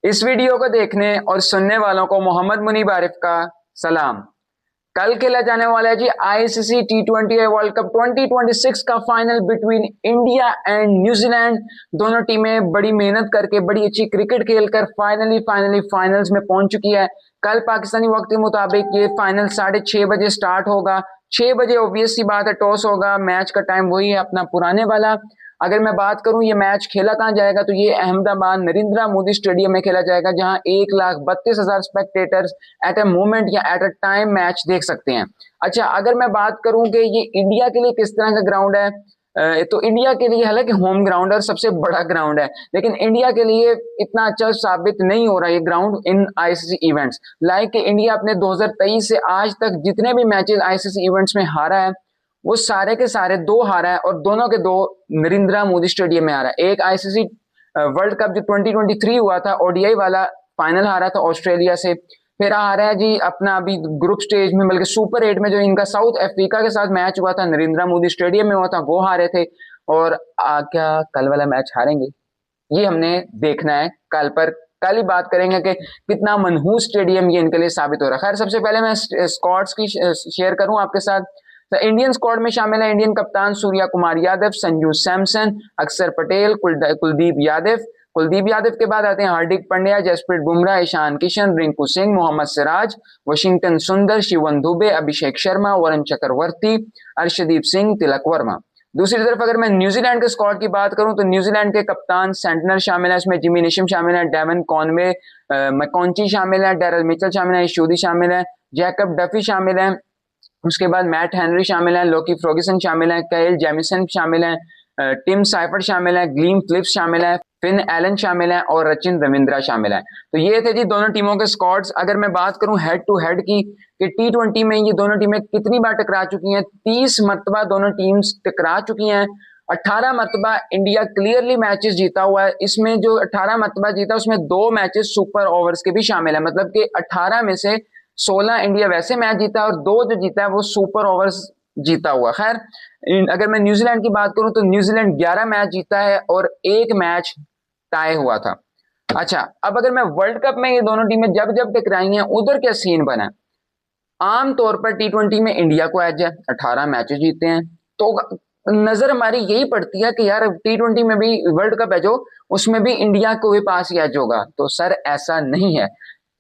इस वीडियो को देखने और सुनने वालों को मोहम्मद मुनीब आरिफ का सलाम। कल खेला जाने वाला है जी आईसीसी टी20 वर्ल्ड कप 2026 का final between India and New Zealand. दोनों टीमें बड़ी मेहनत करके बड़ी अच्छी क्रिकेट खेलकर फाइनली फाइनल्स में पहुंच चुकी है। कल पाकिस्तानी वक्त के मुताबिक ये फाइनल 6:30 बजे स्टार्ट होगा। 6 बजे ऑब्वियस सी बात है टॉस होगा, मैच का टाइम वही है अपना पुराने वाला। अगर मैं बात करूं ये मैच खेला कहां जाएगा तो ये अहमदाबाद नरेंद्र मोदी स्टेडियम में खेला जाएगा, जहां 1,32,000 स्पेक्टेटर्स एट ए मोमेंट या एट अ टाइम मैच देख सकते हैं। अच्छा, अगर मैं बात करूं कि ये इंडिया के लिए किस तरह का ग्राउंड है, तो इंडिया के लिए हालांकि होम ग्राउंड है और सबसे बड़ा ग्राउंड है, लेकिन इंडिया के लिए इतना अच्छा साबित नहीं हो रहा ये ground in ICC events. Like कि इंडिया अपने 2023 से आज तक जितने भी मैचेस आईसीसी इवेंट्स में हारा है वो सारे के सारे दो हारा है, और दोनों के दो नरेंद्र मोदी स्टेडियम में हारा है। एक आईसीसी वर्ल्ड कप जो 2023 हुआ था ओडीआई वाला, फाइनल हारा था ऑस्ट्रेलिया से। फिर हारा है जी अपना अभी ग्रुप स्टेज में, बल्कि सुपर 8 में जो इनका साउथ अफ्रीका के साथ मैच हुआ था नरेंद्र मोदी स्टेडियम में हुआ था, वो हारे थे। और क्या कल वाला मैच हारेंगे, ये हमने देखना है कल। पर कल ही बात करेंगे कि कितना मनहूस स्टेडियम ये इनके लिए साबित हो रहा है। खैर, सबसे पहले मैं स्क्वाड्स की शेयर करूं आपके साथ। तो इंडियन स्क्वाड में शामिल है इंडियन कप्तान सूर्या कुमार यादव, संजू सैमसन, अक्षर पटेल, कुलदीप यादव। कुलदीप यादव के बाद आते हैं हार्दिक पांड्या, जसप्रीत बुमराह, ईशान किशन, रिंकू सिंह, मोहम्मद सिराज, वशिंगटन सुंदर, शिवन दुबे, अभिषेक शर्मा, वरुण चक्रवर्ती, अर्शदीप सिंह, तिलक वर्मा। दूसरी तरफ अगर मैं न्यूजीलैंड के स्क्वाड की बात करूं तो न्यूजीलैंड के कप्तान सेंटनर शामिल है, इसमें जिमी निशम शामिल है, डेवन कॉनवे, मैकॉन्ची शामिल है, डेरल मिचेल शामिल है, शूदी शामिल है, जैकब डफी शामिल है। उसके बाद मैट हेनरी शामिल है, लोकी फ्रोगिसन शामिल है, काइल जेमिसन शामिल है, टिम साइफर्ड शामिल है, ग्लीम फिलिप्स शामिल है, फिन एलन शामिल है और रचिन रविंद्रा शामिल है। तो ये थे जी दोनों टीमों के स्क्वाड्स। अगर मैं बात करूं हेड टू हेड की कि टी20 में ये दोनों टीमें कितनी बार टकरा चुकी हैं, 30 मरतबा दोनों टीम्स टकरा चुकी हैं। 18 मरतबा इंडिया क्लियरली मैचेस जीता हुआ है। इसमें जो 18 मरतबा जीता उसमें 2 मैचेस सुपर ओवर्स के भी शामिल है, मतलब कि 18 में से 16 इंडिया वैसे मैच जीता और 2 जो जीता है वो सुपर ओवर्स जीता हुआ। खैर, अगर मैं न्यूजीलैंड की बात करूं तो न्यूजीलैंड 11 मैच जीता है और 1 मैच टाई हुआ था। अच्छा, अब अगर मैं वर्ल्ड कप में ये दोनों टीमें जब जब टकराई हैं उधर क्या सीन बना। आमतौर पर टी20 में इंडिया को एज है, 18 मैचेस जीते हैं, तो नजर हमारी यही पड़ती है कि यार टी20 में भी वर्ल्ड कप है जो, उसमें भी इंडिया को भी पास ही एज होगा। तो सर ऐसा नहीं है।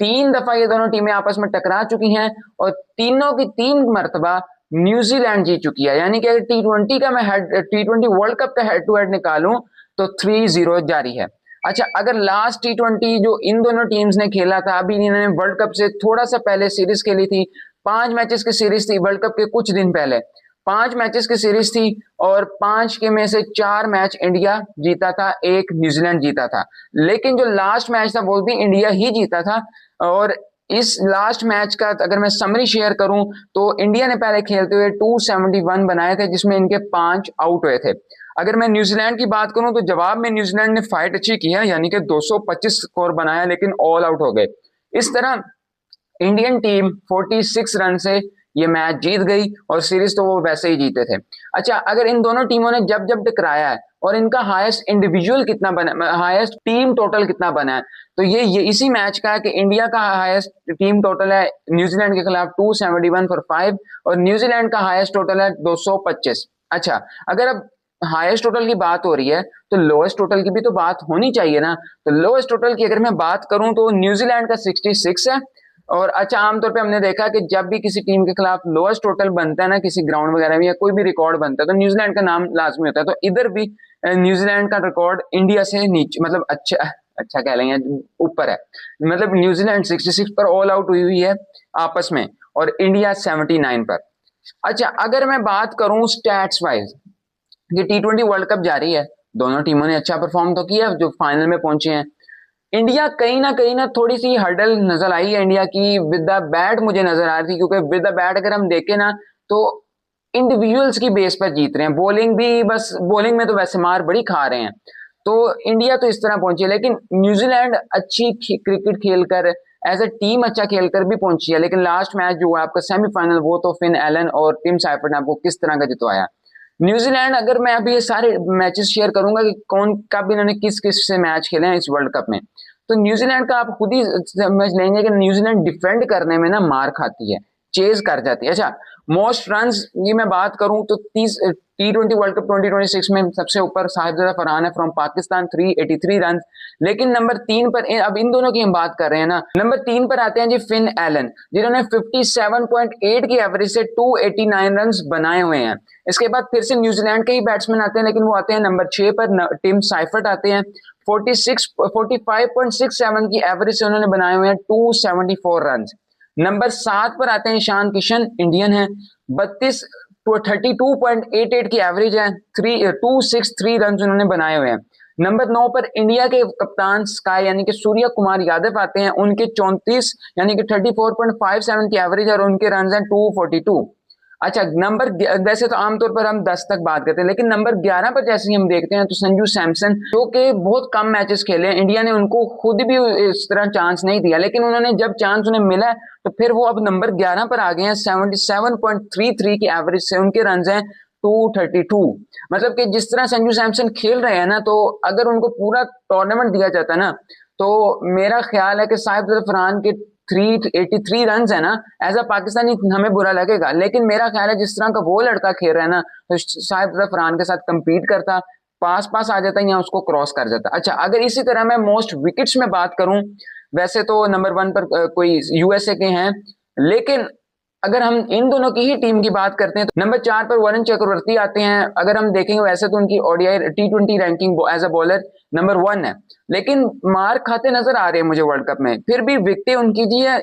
3 दफा ये दोनों टीमें आपस में टकरा चुकी हैं और तीनों की 3 मरतबा न्यूजीलैंड जीत चुकी है। यानी कि अगर टी20 का मैं टी20 वर्ल्ड कप का हेड टू हेड निकालूं तो 3-0 जारी है। अच्छा, अगर लास्ट टी20 जो इन दोनों टीम्स ने खेला था, अभी इन्होंने वर्ल्ड कप से थोड़ा सा पहले सीरीज खेली थी, 5 मैचेस की सीरीज थी वर्ल्ड कप के कुछ दिन पहले। 5 मैचेस की सीरीज थी और 5 के में से 4 मैच इंडिया जीता था, 1 न्यूजीलैंड जीता था। लेकिन जो लास्ट मैच था वो भी इंडिया ही जीता था। और इस लास्ट मैच का अगर मैं समरी शेयर करूं तो इंडिया ने पहले खेलते हुए 271 बनाए थे, जिसमें इनके 5 आउट हुए थे। अगर मैं न्यूजीलैंड की बात करूं तो जवाब में न्यूजीलैंड ने फाइट अच्छी की है, यानी कि 225 स्कोर बनाया, लेकिन ऑल आउट हो गए। इस तरह इंडियन टीम 46 रन से ये मैच जीत गई और सीरीज तो वो वैसे ही जीते थे। अच्छा, अगर इन दोनों टीमों ने जब जब टकराया है और इनका हाईएस्ट इंडिविजुअल कितना बना, हाईएस्ट टीम टोटल कितना बना है, तो ये इसी मैच का है कि इंडिया का हाईएस्ट टीम टोटल है न्यूजीलैंड के खिलाफ 271 फॉर 5 और न्यूजीलैंड का हाईएस्ट टोटल है 225। अच्छा, अगर अब हाईएस्ट टोटल की बात हो रही है तो लोएस्ट टोटल की भी तो बात होनी चाहिए ना। तो लोएस्ट टोटल की अगर मैं बात करूं तो न्यूजीलैंड का 66 है। और अच्छा, आमतौर पे हमने देखा कि जब भी किसी टीम के खिलाफ लोएस्ट टोटल बनता है ना, किसी ग्राउंड वगैरह में या कोई भी रिकॉर्ड बनता है, तो न्यूजीलैंड का नाम लाजमी होता है। तो इधर भी न्यूजीलैंड का रिकॉर्ड इंडिया से नीचे, मतलब अच्छा अच्छा कह लेंगे ऊपर है। मतलब न्यूजीलैंड 66 पर ऑल आउट हुई हुई है आपस में और इंडिया 79 पर। अच्छा, अगर मैं बात करूं स्टैट्स वाइज, ये टी20 वर्ल्ड कप जारी है, दोनों टीमों ने अच्छा परफॉर्म तो किया जो फाइनल में पहुंचे हैं। इंडिया कहीं ना थोड़ी सी हर्डल नजर आई है इंडिया की विद द बैट, मुझे नजर आ रही थी, क्योंकि विद द बैट अगर हम देखें ना तो इंडिविजुअल्स की बेस पर जीत रहे हैं। बॉलिंग भी, बस बॉलिंग में तो वैसे मार बड़ी खा रहे हैं। तो इंडिया तो इस तरह पहुंची है, लेकिन न्यूजीलैंड अच्छी क्रिकेट खेलकर एज ए टीम अच्छा खेलकर भी पहुंची है। लेकिन लास्ट मैच जो है आपका सेमीफाइनल, वो तो फिन एलन और टिम साइफर्ड ने आपको किस तरह का जितवाया। न्यूजीलैंड, अगर मैं अभी ये सारे मैचेस शेयर करूंगा कि कौन कब इन्होंने किस किस से मैच खेले हैं इस वर्ल्ड कप में, तो न्यूजीलैंड का आप खुद ही समझ लेंगे कि न्यूजीलैंड डिफेंड करने में ना मार खाती है, चेज कर जाती है। अच्छा, मोस्ट रन्स की मैं बात करूं तो 30 T20 वर्ल्ड कप 2026 में सबसे ऊपर साहिबजादा फरहान है फ्रॉम पाकिस्तान 383 रन। लेकिन नंबर 3 पर, अब इन दोनों की हम बात कर रहे हैं ना, नंबर 3 पर आते हैं जी फिन एलन, जिन्होंने 57.8 की एवरेज से 289 रन बनाए हुए हैं। इसके बाद फिर से न्यूजीलैंड के ही बैट्समैन आते हैं, लेकिन वो आते हैं नंबर 6 पर, टिम साइफर्ट आते हैं। 45.67 की एवरेज से उन्होंने बनाए हुए हैं 274 रन। नंबर 7 पर आते हैं ईशान किशन, इंडियन है, 32.88 की एवरेज है, 263 रन उन्होंने बनाए हुए हैं। नंबर 9 पर इंडिया के कप्तान स्काई यानी कि सूर्य कुमार यादव आते हैं, उनके 34 यानी कि 34.57 की एवरेज है और उनके रन हैं 242। अच्छा, नंबर, वैसे तो आमतौर पर हम 10 तक बात करते हैं, लेकिन नंबर 11 पर जैसे ही हम देखते हैं तो संजू सैमसन, जो कि बहुत कम मैचेस खेले हैं, इंडिया ने उनको खुद भी इस तरह चांस नहीं दिया, लेकिन उन्होंने जब चांस उन्हें मिला तो फिर वो अब नंबर 11 पर आ गए हैं। 77.33 की एवरेज से उनके रन हैं 232। मतलब कि जिस तरह संजू सैमसन खेल रहे हैं ना, तो अगर उनको पूरा टूर्नामेंट दिया जाता ना, तो मेरा ख्याल है कि साहिबजादा फरहान के 383 रन है ना, एज अ पाकिस्तानी हमें बुरा लगेगा, लेकिन मेरा ख्याल है जिस तरह का वो लड़का खेल रहा है ना, तो साहिबजादा फरहान के साथ कंपीट करता, पास पास आ जाता या उसको क्रॉस कर जाता। अच्छा, अगर इसी तरह मैं मोस्ट विकेट्स में बात करूं, वैसे तो नंबर 1 पर कोई यूएसए के हैं, लेकिन अगर हम इन दोनों की ही टीम की बात करते हैं तो नंबर 4 पर वरुण चक्रवर्ती आते हैं। अगर हम देखेंगे वैसे तो उनकी ODI T20 ranking as a bowler number 1 है, लेकिन मार खाते नजर आ रहे हैं मुझे वर्ल्ड कप में। फिर भी विकेटें उनकी जी है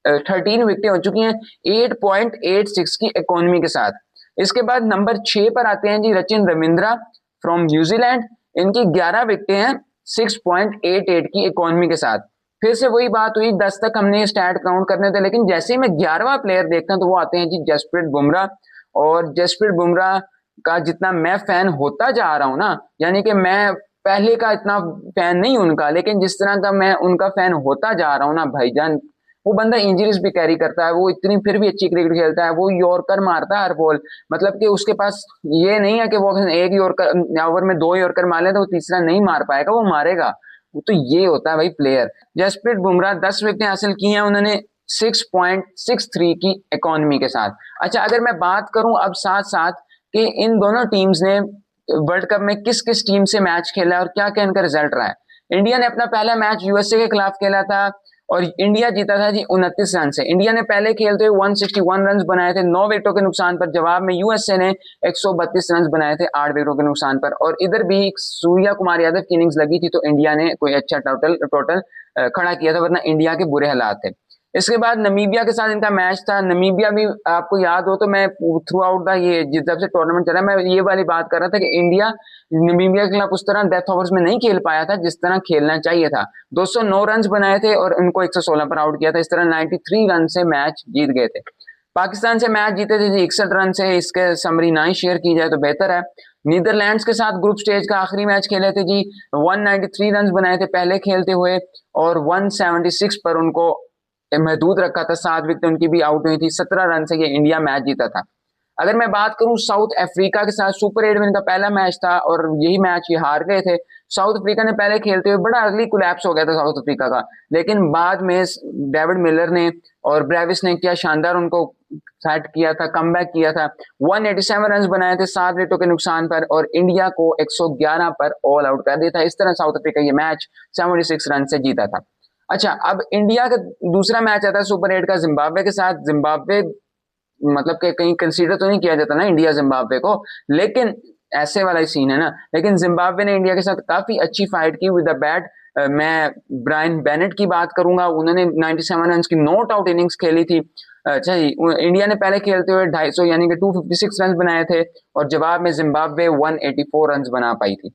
13 विकेटें हो चुकी हैं 8.86 की इकोनॉमी के साथ। इसके बाद नंबर 6 पर आते हैं जी रचिन रविंद्रा फ्रॉम न्यूजीलैंड, इनकी 11 विकेटें हैं 6.88 की इकोनॉमी के साथ। फिर से वही बात हुई, 10 तक हमने स्टैट काउंट करने थे, लेकिन जैसे ही मैं 11वां प्लेयर देखता हूं तो वो आते हैं जी जसप्रीत बुमराह। और जसप्रीत बुमराह का जितना मैं फैन होता जा रहा हूं ना, यानी कि मैं पहले का इतना फैन नहीं उनका, लेकिन जिस तरह का मैं उनका फैन होता जा रहा हूं ना भाईजान, वो बंदा इंजरीज भी कैरी करता है, वो इतनी फिर भी अच्छी क्रिकेट खेलता है, वो यॉर्कर मारता है हर बॉल। मतलब कि उसके पास ये नहीं है कि वो एक यॉर्कर ओवर में 2 यॉर्कर मार ले तो वो तीसरा नहीं मार पाएगा, वो मारेगा। तो ये होता है भाई प्लेयर। जसप्रीत बुमराह 10 विकेटें हासिल की हैं उन्होंने 6.63 की इकोनॉमी के साथ। अच्छा, अगर मैं बात करूं अब साथ साथ कि इन दोनों टीम्स ने वर्ल्ड कप में किस किस टीम से मैच खेला है और क्या क्या इनका रिजल्ट रहा है। इंडिया ने अपना पहला मैच यूएसए के खिलाफ खेला था और इंडिया जीता था जी 29 रन से। इंडिया ने पहले खेलते हुए 161 रन बनाए थे 9 विकेटों के नुकसान पर। जवाब में यूएसए ने 132 रन बनाए थे 8 विकेटों के नुकसान पर। और इधर भी सूर्या कुमार यादव की इनिंग्स लगी थी तो इंडिया ने कोई अच्छा टोटल खड़ा किया था, वरना इंडिया के बुरे हालात थे। इसके बाद नमीबिया के साथ इनका मैच था। नमीबिया भी आपको याद हो तो मैं थ्रू आउट द ये जब से टूर्नामेंट चला मैं ये वाली बात कर रहा था कि इंडिया नमीबिया के खिलाफ उस तरह डेथ ओवर्स में नहीं खेल पाया था जिस तरह खेलना चाहिए था। 209 रन बनाए थे और उनको 116 पर आउट किया था। इस तरह 93 रन से मैच जीत गए थे। पाकिस्तान से मैच जीते थे 61 रन से। इसके समरी ना ही शेयर की जाए तो बेहतर है। नीदरलैंड्स के साथ ग्रुप स्टेज का आखिरी मैच खेले थे जी, 193 रन बनाए थे पहले खेलते हुए और 176 पर उनको महदूद रखा था। 7 विकेट उनकी भी आउट हुई थी। 17 रन से ये इंडिया मैच जीता था। अगर मैं बात करूं साउथ अफ्रीका के साथ, सुपर 8 में इनका पहला मैच था और यही मैच ये हार गए थे। साउथ अफ्रीका ने पहले खेलते हुए बड़ा अर्ली कोलैप्स हो गया था साउथ अफ्रीका का, लेकिन बाद में डेविड मिलर ने और ब्रेविस ने क्या शानदार उनको सेट किया था, कमबैक किया था। 187 रन बनाए थे 7 विकेटों के नुकसान पर और इंडिया को 111 पर ऑल आउट कर दिया था। इस तरह साउथ अफ्रीका ये मैच 76 रन से जीता था। अच्छा, अब इंडिया का दूसरा मैच आता है सुपर 8 का जिम्बाब्वे के साथ। जिम्बाब्वे मतलब कि कहीं कंसीडर तो नहीं किया जाता ना इंडिया जिम्बाब्वे को, लेकिन ऐसे वाला ही सीन है ना। लेकिन जिम्बाब्वे ने इंडिया के साथ काफी अच्छी फाइट की विद द बैट। मैं ब्रायन बेनेट की बात करूंगा, उन्होंने 97 रन की नॉट आउट इनिंग्स खेली थी। अच्छा, इंडिया ने पहले खेलते हुए 250 यानी कि 256 रन बनाए थे और जवाब में जिम्बाब्वे 184 रन बना पाई थी।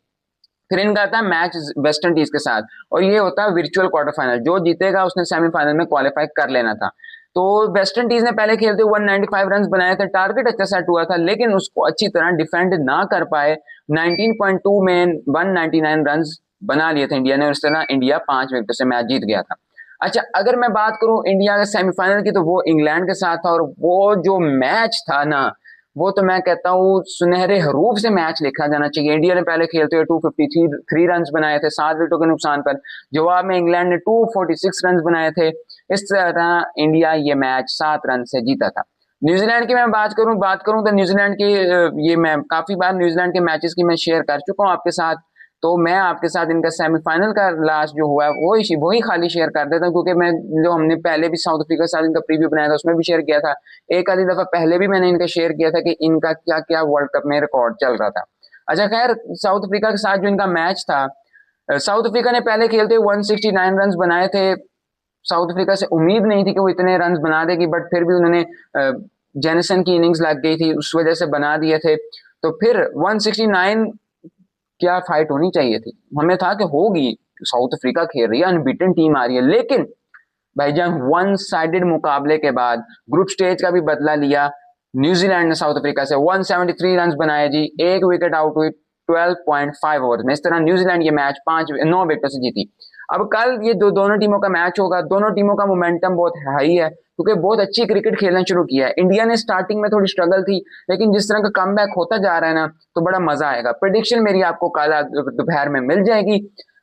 फिर इनका आता है मैच वेस्ट इंडीज के साथ और ये होता है वर्चुअल क्वार्टर फाइनल। जो जीतेगा उसने सेमीफाइनल में क्वालिफाई कर लेना था। तो वेस्ट इंडीज ने पहले खेलते 195 रन बनाए थे। टारगेट अच्छा सेट हुआ था लेकिन उसको अच्छी तरह डिफेंड ना कर पाए। 19.2 में 199 रन बना लिए थे इंडिया ने और इस तरह इंडिया 5 विकेटों से मैच जीत गया था। अच्छा, अगर मैं बात करूं इंडिया के सेमीफाइनल की तो वो इंग्लैंड के साथ था और वो जो मैच था ना, वो तो मैं कहता हूँ सुनहरे हरूफ से मैच लिखा जाना चाहिए। इंडिया ने पहले खेलते हुए 253 रन बनाए थे 7 विकेटों के नुकसान पर, जवाब में इंग्लैंड ने 246 रन बनाए थे। इस तरह इंडिया ये मैच 7 रन से जीता था। न्यूजीलैंड की मैं बात करूं तो न्यूजीलैंड की ये मैं काफी बार न्यूजीलैंड के मैचेस की मैं शेयर कर चुका हूं आपके साथ। तो मैं आपके साथ इनका सेमीफाइनल का लास्ट जो हुआ है वही खाली शेयर कर देता हूँ, क्योंकि मैं जो हमने पहले भी साउथ अफ्रीका के साथ इनका प्रीव्यू बनाया था उसमें भी शेयर किया था। एक आधी दफा पहले भी मैंने इनका शेयर किया था कि इनका क्या क्या वर्ल्ड कप में रिकॉर्ड चल रहा था। अच्छा खैर, साउथ अफ्रीका के साथ जो इनका मैच था, साउथ अफ्रीका ने पहले खेलते हुए 169 रन बनाए थे। साउथ अफ्रीका से उम्मीद नहीं थी कि वो इतने रन बना देगी, बट फिर भी उन्होंने जेनिसन की इनिंग्स लग गई थी, उस वजह से बना दिए थे। तो फिर 169 क्या फाइट होनी चाहिए थी, हमें था कि होगी, साउथ अफ्रीका खेल रही है, अनबीटन टीम आ रही है। लेकिन भाईजान वन साइडेड मुकाबले के बाद ग्रुप स्टेज का भी बदला लिया। न्यूजीलैंड ने साउथ अफ्रीका से 173 रन बनाए जी, एक विकेट आउट हुई 12.5 ओवर में। इस तरह न्यूजीलैंड ये मैच 9 विकेट से जीती। अब कल ये दोनों टीमों का मैच होगा। दोनों टीमों का मोमेंटम बहुत हाई है, क्योंकि बहुत अच्छी क्रिकेट खेलना शुरू किया है। इंडिया ने स्टार्टिंग में थोड़ी स्ट्रगल थी, लेकिन जिस तरह का कमबैक होता जा रहा है ना, तो बड़ा मजा आएगा। प्रेडिक्शन मेरी आपको कल दोपहर में मिल जाएगी।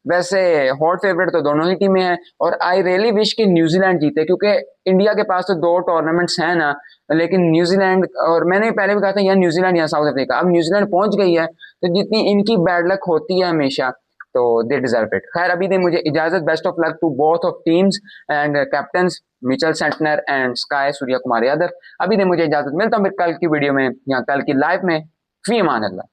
वैसे हॉट फेवरेट तो दोनों ही टीमें हैं, और आई रियली विश कि न्यूजीलैंड जीते, क्योंकि इंडिया के पास तो 2 टूर्नामेंट्स हैं ना। लेकिन न्यूजीलैंड, और मैंने पहले भी कहा था या न्यूजीलैंड या साउथ अफ्रीका, अब न्यूजीलैंड पहुंच गई है, तो जितनी इनकी बैड लक होती है हमेशा, तो दे डिजर्व इट। खैर अभी दे मुझे इजाजत। Best of luck to both of teams and captains Mitchell Santner and Sky Surya Kumar Yadav. अभी दे मुझे इजाजत, मिलता हूँ फिर कल की वीडियो में या कल की लाइव में। फी अमान अल्लाह।